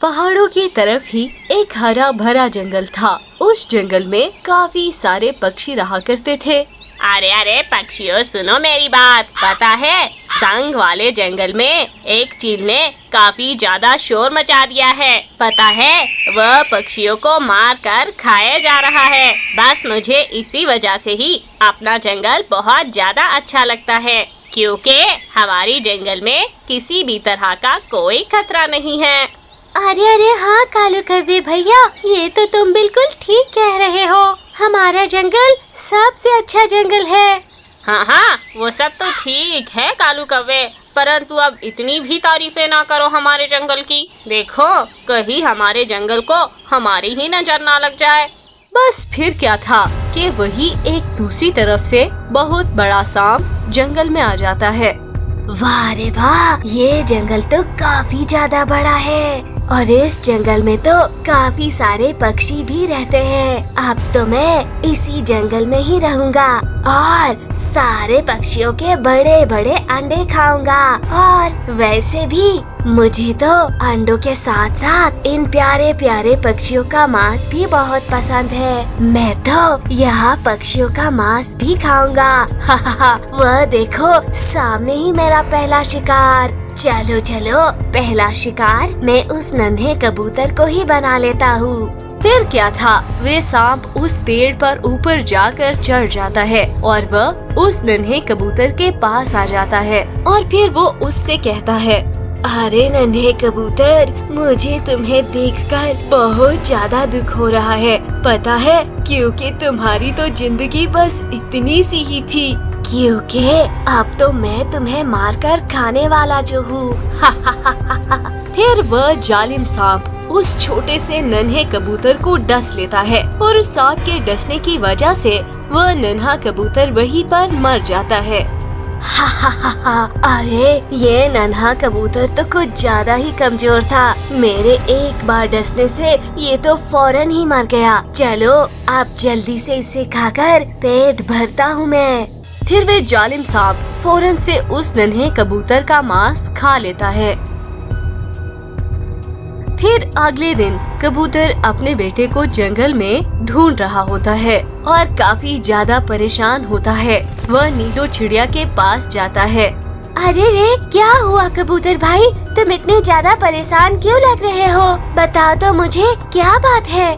पहाड़ों की तरफ ही एक हरा भरा जंगल था। उस जंगल में काफी सारे पक्षी रहा करते थे। अरे अरे पक्षियों, सुनो मेरी बात। पता है, संग वाले जंगल में एक चील ने काफी ज्यादा शोर मचा दिया है। पता है, वह पक्षियों को मार कर खाया जा रहा है। बस मुझे इसी वजह से ही अपना जंगल बहुत ज्यादा अच्छा लगता है, क्योंकि हमारी जंगल में किसी भी तरह का कोई खतरा नहीं है। अरे हाँ कालू कौवे भैया, ये तो तुम बिल्कुल ठीक कह रहे हो। हमारा जंगल सबसे अच्छा जंगल है। हाँ, वो सब तो ठीक है कालू कौवे, परंतु अब इतनी भी तारीफें ना करो हमारे जंगल की। देखो, कहीं हमारे जंगल को हमारी ही नजर ना लग जाए। बस फिर क्या था कि वही एक दूसरी तरफ से बहुत बड़ा सांप जंगल में आ जाता है। वाह रे वाह, ये जंगल तो काफी ज्यादा बड़ा है और इस जंगल में तो काफी सारे पक्षी भी रहते हैं। अब तो मैं इसी जंगल में ही रहूंगा और सारे पक्षियों के बड़े बड़े अंडे खाऊंगा। और वैसे भी मुझे तो अंडों के साथ साथ इन प्यारे प्यारे पक्षियों का मांस भी बहुत पसंद है। मैं तो यहाँ पक्षियों का मांस भी खाऊंगा। वह देखो, सामने ही मेरा पहला शिकार। चलो चलो, पहला शिकार मैं उस नन्हे कबूतर को ही बना लेता हूँ। फिर क्या था, वे सांप उस पेड़ पर ऊपर जाकर चढ़ जाता है और वह उस नन्हे कबूतर के पास आ जाता है और फिर वो उससे कहता है, अरे नन्हे कबूतर, मुझे तुम्हें देखकर बहुत ज्यादा दुख हो रहा है। पता है, क्योंकि तुम्हारी तो जिंदगी बस इतनी सी ही थी, क्योंकि अब तो मैं तुम्हें मारकर खाने वाला जो हूँ। फिर वह जालिम सांप उस छोटे से नन्हे कबूतर को डस लेता है और उस सांप के डसने की वजह से वह नन्हा कबूतर वहीं पर मर जाता है। अरे ये नन्हा कबूतर तो कुछ ज्यादा ही कमजोर था। मेरे एक बार डसने से ये तो फौरन ही मर गया। चलो अब जल्दी से इसे खाकर पेट भरता हूँ मैं। फिर वे जालिम सांप फौरन से उस नन्हे कबूतर का मांस खा लेता है। फिर अगले दिन कबूतर अपने बेटे को जंगल में ढूंढ रहा होता है और काफी ज्यादा परेशान होता है। वह नीलो चिड़िया के पास जाता है। अरे रे, क्या हुआ कबूतर भाई? तुम इतने ज्यादा परेशान क्यों लग रहे हो? बताओ तो मुझे, क्या बात है?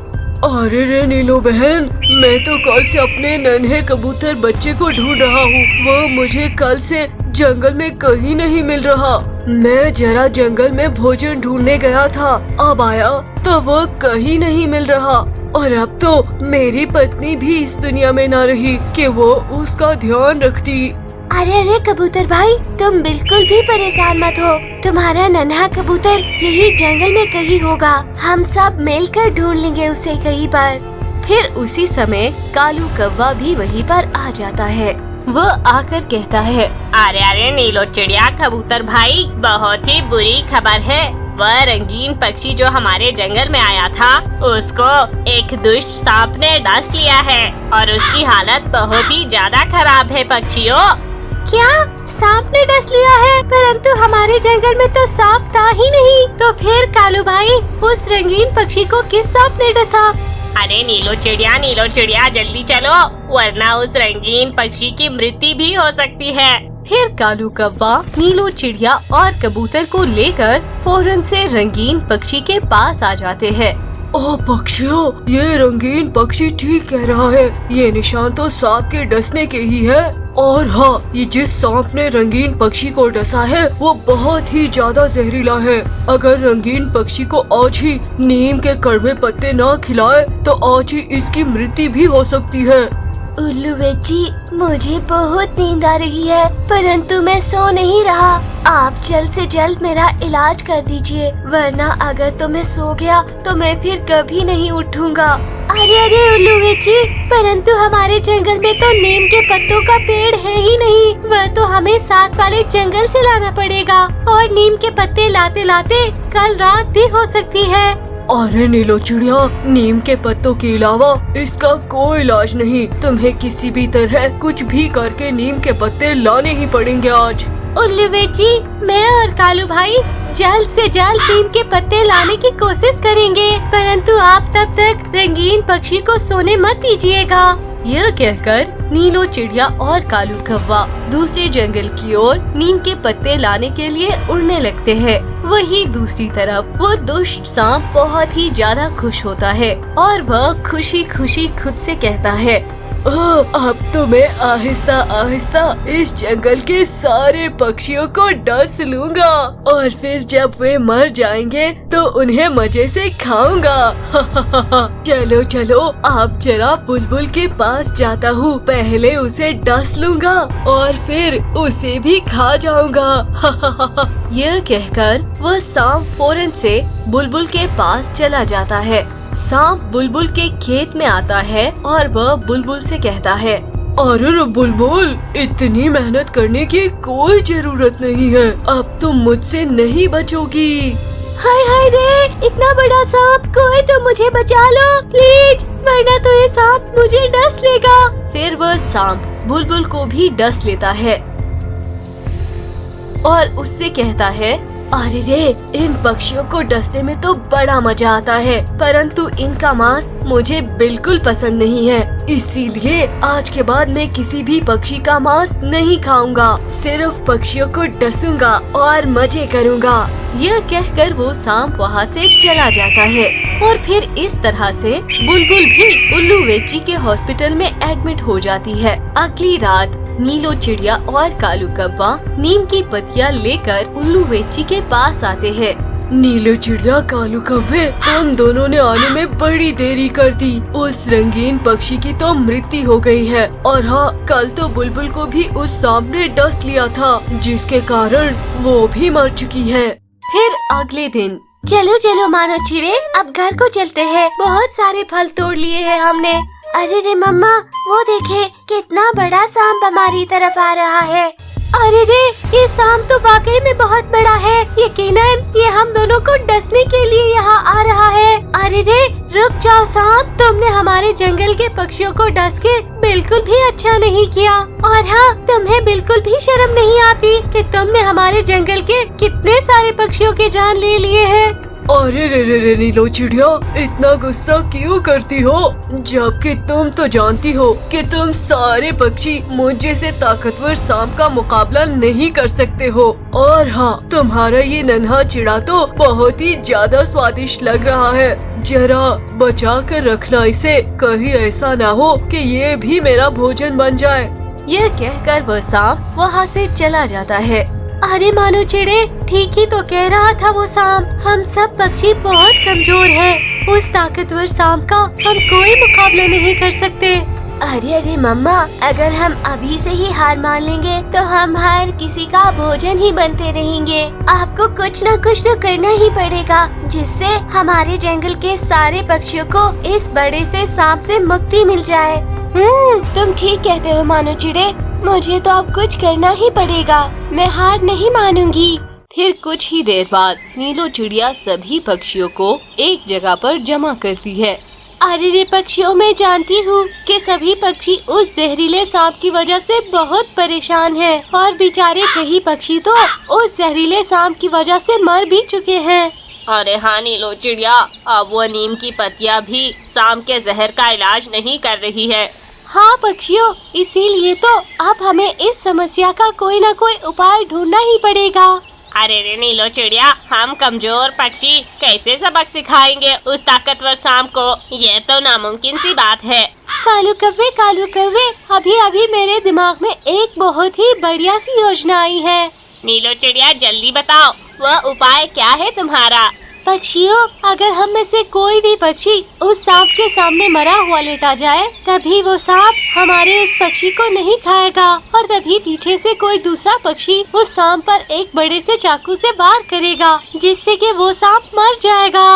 अरे रे नीलो बहन, मैं तो कल से अपने नन्हे कबूतर बच्चे को ढूंढ रहा हूँ। वो मुझे कल से जंगल में कहीं नहीं मिल रहा। मैं जरा जंगल में भोजन ढूंढने गया था, अब आया तो वो कहीं नहीं मिल रहा। और अब तो मेरी पत्नी भी इस दुनिया में न रही कि वो उसका ध्यान रखती। अरे कबूतर भाई, तुम बिल्कुल भी परेशान मत हो। तुम्हारा नन्हा कबूतर यही जंगल में कहीं होगा। हम सब मिलकर ढूंढ लेंगे उसे कहीं पर। फिर उसी समय कालू कौवा भी वहीं पर आ जाता है। वह आकर कहता है, अरे नीलो चिड़िया कबूतर भाई, बहुत ही बुरी खबर है। वह रंगीन पक्षी जो हमारे जंगल में आया था, उसको एक दुष्ट सांप ने डस लिया है और उसकी हालत बहुत ही ज्यादा खराब है पक्षियों। क्या सांप ने डस लिया है? परंतु हमारे जंगल में तो सांप था ही नहीं। तो फिर कालू भाई, उस रंगीन पक्षी को किस सांप ने डसा? अरे नीलो चिड़िया जल्दी चलो, वरना उस रंगीन पक्षी की मृत्यु भी हो सकती है। फिर कालू कौवा नीलो चिड़िया और कबूतर को लेकर फौरन से रंगीन पक्षी के पास आ जाते हैं। ओह पक्षियों, ये रंगीन पक्षी ठीक कह रहा है। ये निशान तो सांप के डसने के ही है। और हाँ, ये जिस सांप ने रंगीन पक्षी को डसा है वो बहुत ही ज्यादा जहरीला है। अगर रंगीन पक्षी को आज ही नीम के कड़वे पत्ते न खिलाए तो आज ही इसकी मृत्यु भी हो सकती है। उल्लू बेची, मुझे बहुत नींद आ रही है, परंतु मैं सो नहीं रहा। आप जल्द से जल्द मेरा इलाज कर दीजिए, वरना अगर तो मैं सो गया तो मैं फिर कभी नहीं उठूंगा। अरे उल्लू बेची, परंतु हमारे जंगल में तो नीम के पत्तों का पेड़ है ही नहीं। वह तो हमें साथ वाले जंगल से लाना पड़ेगा और नीम के पत्ते लाते लाते कल रात भी हो सकती है। अरे नीलो चिड़िया, नीम के पत्तों के अलावा इसका कोई इलाज नहीं। तुम्हें किसी भी तरह कुछ भी करके नीम के पत्ते लाने ही पड़ेंगे आज। उल्लू बेटी, मैं और कालू भाई जल्द से जल्द नीम के पत्ते लाने की कोशिश करेंगे, परंतु आप तब तक रंगीन पक्षी को सोने मत दीजिएगा। यह कहकर नीलो चिड़िया और कालू कौवा दूसरे जंगल की ओर नीम के पत्ते लाने के लिए उड़ने लगते हैं। वही दूसरी तरफ वो दुष्ट सांप बहुत ही ज्यादा खुश होता है और वह खुशी खुशी खुद से कहता है, अब तो मैं आहिस्ता आहिस्ता इस जंगल के सारे पक्षियों को डस लूंगा और फिर जब वे मर जाएंगे तो उन्हें मजे से खाऊंगा। चलो चलो आप जरा बुलबुल के पास जाता हूँ, पहले उसे डस लूंगा और फिर उसे भी खा जाऊंगा। यह कहकर वह सांप फौरन से बुलबुल के पास चला जाता है। सांप बुलबुल के खेत में आता है और वह बुलबुल से कहता है, अरे बुलबुल, इतनी मेहनत करने की कोई जरूरत नहीं है, अब तुम मुझसे नहीं बचोगी। हाय हाय रे, इतना बड़ा सांप, कोई तो मुझे बचा लो प्लीज, वरना तो ये सांप मुझे डस लेगा। फिर वह सांप बुलबुल को भी डस लेता है और उससे कहता है, अरे रे, इन पक्षियों को डसने में तो बड़ा मजा आता है, परंतु इनका मांस मुझे बिल्कुल पसंद नहीं है, इसीलिए आज के बाद मैं किसी भी पक्षी का मांस नहीं खाऊंगा, सिर्फ पक्षियों को डसूंगा और मजे करूंगा। यह कहकर वो सांप वहाँ से चला जाता है और फिर इस तरह से बुलबुल भी उल्लू वेची के हॉस्पिटल में एडमिट हो जाती है। अगली रात नीलो चिड़िया और कालू कौवा नीम की पत्तियां लेकर उल्लू वेची के पास आते हैं। नीलो चिड़िया, कालू कौवे, तुम दोनों ने आने में बड़ी देरी कर दी। उस रंगीन पक्षी की तो मृत्यु हो गई है और हाँ, कल तो बुलबुल को भी उस सांप ने डस लिया था, जिसके कारण वो भी मर चुकी है। फिर अगले दिन, चलो चलो मानो चिड़े, अब घर को चलते हैं, बहुत सारे फल तोड़ लिए हैं हमने। अरे रे मम्मा, वो देखे कितना बड़ा सांप हमारी तरफ आ रहा है। अरे रे, ये सांप तो वाकई में बहुत बड़ा है, यकीनन ये हम दोनों को डसने के लिए यहाँ आ रहा है। अरे रे, रुक जाओ सांप, तुमने हमारे जंगल के पक्षियों को डस के बिल्कुल भी अच्छा नहीं किया, और हाँ, तुम्हें बिल्कुल भी शर्म नहीं आती कि तुमने हमारे जंगल के कितने सारे पक्षियों के जान ले लिए हैं। अरे रे नीलो चिड़िया, इतना गुस्सा क्यों करती हो, जबकि तुम तो जानती हो कि तुम सारे पक्षी मुझ जैसे ताकतवर सांप का मुकाबला नहीं कर सकते हो। और हाँ, तुम्हारा ये नन्हा चिड़ा तो बहुत ही ज्यादा स्वादिष्ट लग रहा है, जरा बचा कर रखना इसे, कहीं ऐसा ना हो कि ये भी मेरा भोजन बन जाए। यह कहकर वह सांप वहाँ से चला जाता है। अरे मानो चिड़े, ठीक ही तो कह रहा था वो सांप, हम सब पक्षी बहुत कमजोर हैं, उस ताकतवर सांप का हम कोई मुकाबला नहीं कर सकते। अरे मम्मा, अगर हम अभी से ही हार मान लेंगे तो हम हर किसी का भोजन ही बनते रहेंगे। आपको कुछ न कुछ तो करना ही पड़ेगा, जिससे हमारे जंगल के सारे पक्षियों को इस बड़े से सांप से मुक्ति मिल जाए। तुम ठीक कहते हो मानो चिड़े, मुझे तो अब कुछ करना ही पड़ेगा, मैं हार नहीं मानूंगी। फिर कुछ ही देर बाद नीलो चिड़िया सभी पक्षियों को एक जगह पर जमा करती है। अरे रे पक्षियों, मैं जानती हूँ कि सभी पक्षी उस जहरीले सांप की वजह से बहुत परेशान हैं, और बेचारे कई पक्षी तो उस जहरीले सांप की वजह से मर भी चुके हैं। अरे हाँ नीलो चिड़िया, अब वो नीम की पत्तियाँ भी सांप के जहर का इलाज नहीं कर रही है। हाँ पक्षियों, इसीलिए तो अब हमें इस समस्या का कोई न कोई उपाय ढूंढना ही पड़ेगा। अरे रे नीलो चिड़िया, हम कमजोर पक्षी कैसे सबक सिखाएंगे उस ताकतवर सांप को, ये तो नामुमकिन सी बात है। कालू कव्वे, अभी अभी मेरे दिमाग में एक बहुत ही बढ़िया सी योजना आई है। नीलो चिड़िया, जल्दी बताओ, वह उपाय क्या है तुम्हारा? पक्षियों, अगर हम में से कोई भी पक्षी उस सांप के सामने मरा हुआ लेटा जाए, तभी वो सांप हमारे उस पक्षी को नहीं खाएगा, और तभी पीछे से कोई दूसरा पक्षी उस सांप पर एक बड़े से चाकू से वार करेगा, जिससे कि वो सांप मर जाएगा।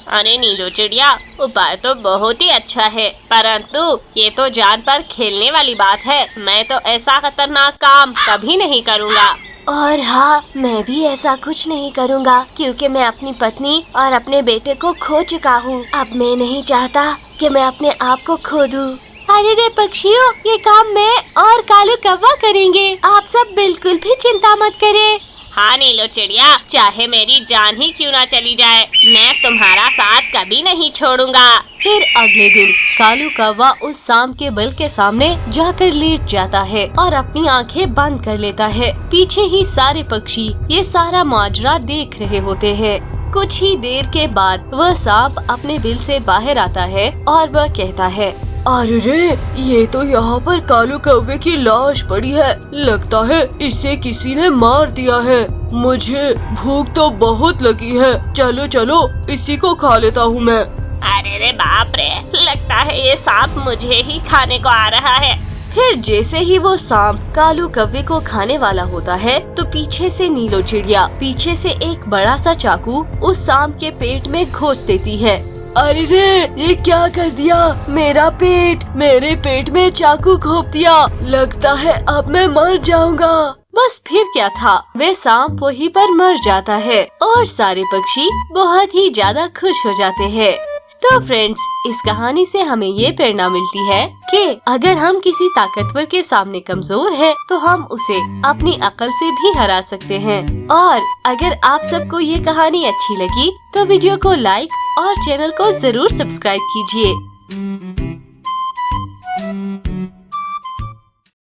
अरे नीलो चिड़िया, उपाय तो बहुत ही अच्छा है, परंतु ये तो जान पर खेलने वाली बात है। मैं तो ऐसा खतरनाक काम कभी नहीं करूँगा। और हाँ, मैं भी ऐसा कुछ नहीं करूँगा, क्योंकि मैं अपनी पत्नी और अपने बेटे को खो चुका हूँ। अब मैं नहीं चाहता कि मैं अपने आप को खो दूँ। अरे रे पक्षियों, ये काम मैं और कालू कौवा करेंगे, आप सब बिल्कुल भी चिंता मत करें। हाँ नीलो चिड़िया, चाहे मेरी जान ही क्यों ना चली जाए, मैं तुम्हारा साथ कभी नहीं छोड़ूंगा। फिर अगले दिन कालू कौवा उस सांप के बिल के सामने जाकर लेट जाता है और अपनी आंखें बंद कर लेता है। पीछे ही सारे पक्षी ये सारा माजरा देख रहे होते हैं। कुछ ही देर के बाद वह सांप अपने बिल से बाहर आता है और वह कहता है, अरे रे, ये तो यहाँ पर कालू कौवे की लाश पड़ी है। लगता है इसे किसी ने मार दिया है। मुझे भूख तो बहुत लगी है। चलो चलो इसी को खा लेता हूँ मैं। अरे रे बाप रे, लगता है ये सांप मुझे ही खाने को आ रहा है। फिर जैसे ही वो सांप कालू कौवे को खाने वाला होता है तो पीछे से नीलो चिड़िया पीछे से एक बड़ा सा चाकू उस सांप के पेट में घोंस देती है। अरे रे, ये क्या कर दिया? मेरे पेट में चाकू घोंप दिया। लगता है अब मैं मर जाऊंगा। बस फिर क्या था, वे सांप वहीं पर मर जाता है और सारे पक्षी बहुत ही ज्यादा खुश हो जाते हैं। तो फ्रेंड्स, इस कहानी से हमें ये प्रेरणा मिलती है कि अगर हम किसी ताकतवर के सामने कमजोर हैं, तो हम उसे अपनी अकल से भी हरा सकते हैं। और अगर आप सबको ये कहानी अच्छी लगी तो वीडियो को लाइक और चैनल को जरूर सब्सक्राइब कीजिए।